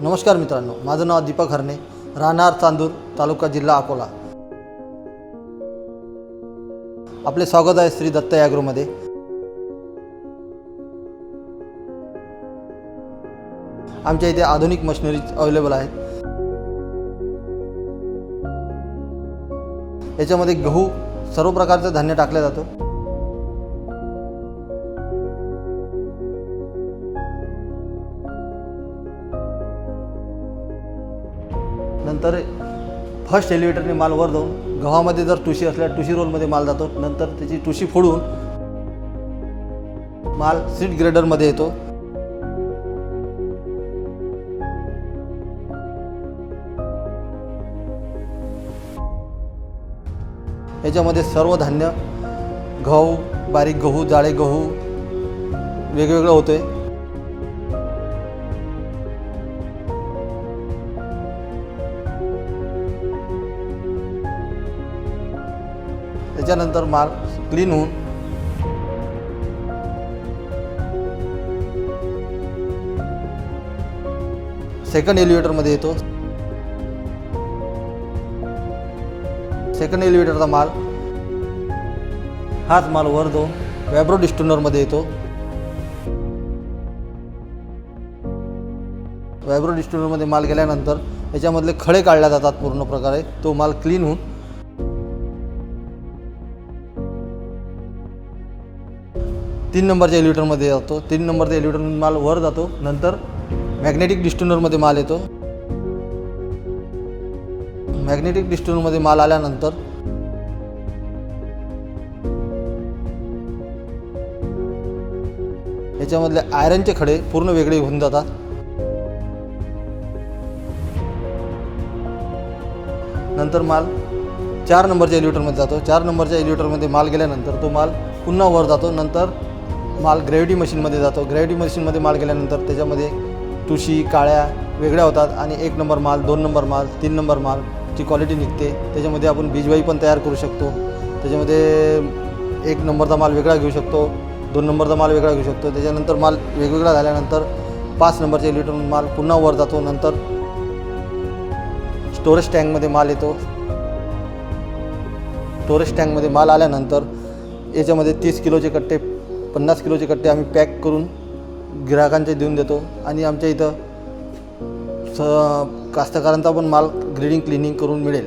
नमस्कार मित्रांनो, माझं नाव दीपक हरणे, राहणार चांदूर, तालुका जिल्हा अकोला। आपले स्वागत आहे श्री दत्त ॲग्रोमध्ये। आमच्या इथे आधुनिक मशिनरीज अवेलेबल आहेत। याच्यामध्ये गहू सर्व प्रकारचं धान्य टाकलं जातं। नंतर फर्स्ट एलिव्हेटरने माल वर जाऊन गव्हामध्ये जर तुशी असल्या तुशी रोलमध्ये माल जातो। नंतर त्याची तुशी फोडून माल सीड ग्रेडरमध्ये येतो। याच्यामध्ये सर्व धान्य गहू, बारीक गहू, जाडे गहू वेगवेगळं होते। त्याच्यानंतर माल क्लीन होऊन सेकंड एलिव्हेटरमध्ये येतो। सेकंड एलिव्हेटरचा माल हाच माल वर जाऊन व्हायब्रो डिस्टोनरमध्ये येतो। व्हायब्रो डिस्टोनरमध्ये माल गेल्यानंतर याच्यामधले खडे काढले जातात। पूर्ण प्रकारे तो माल क्लीन होऊन 3 नंबरच्या एलिव्हेटरमध्ये जातो। 3 नंबरच्या एलिव्हेटरमध्ये माल वर जातो। नंतर मॅग्नेटिक डिस्टोनरमध्ये माल येतो। मॅग्नेटिक डिस्टोनरमध्ये माल आल्यानंतर याच्यामधले आयरनचे खडे पूर्ण वेगळे होऊन जातात। नंतर माल 4 नंबरच्या एलिव्हेटरमध्ये जातो। 4 नंबरच्या एलिव्हेटरमध्ये माल गेल्यानंतर तो माल पुन्हा वर जातो। नंतर माल ग्रॅव्हिटी मशीनमध्ये जातो। ग्रॅव्हिटी मशीनमध्ये माल गेल्यानंतर त्याच्यामध्ये तुशी काळ्या वेगळ्या होतात आणि 1 नंबर माल, 2 नंबर माल, 3 नंबर मालची क्वालिटी निघते। त्याच्यामध्ये आपण बीजवाई पण तयार करू शकतो। त्याच्यामध्ये 1 नंबरचा माल वेगळा घेऊ शकतो, 2 नंबरचा माल वेगळा घेऊ शकतो। त्याच्यानंतर माल वेगवेगळा झाल्यानंतर 5 नंबरच्या एलिव्हेटर माल पुन्हा वर जातो। नंतर स्टोरेज टँकमध्ये माल येतो। स्टोरेज टँकमध्ये माल आल्यानंतर याच्यामध्ये 30 किलोचे कट्टे, 50 किलोचे कट्टे आम्ही पॅक करून ग्राहकांचे देऊन देतो। आणि आमच्या इथं कास्तकारांचा पण माल ग्रेडिंग क्लिनिंग करून मिळेल।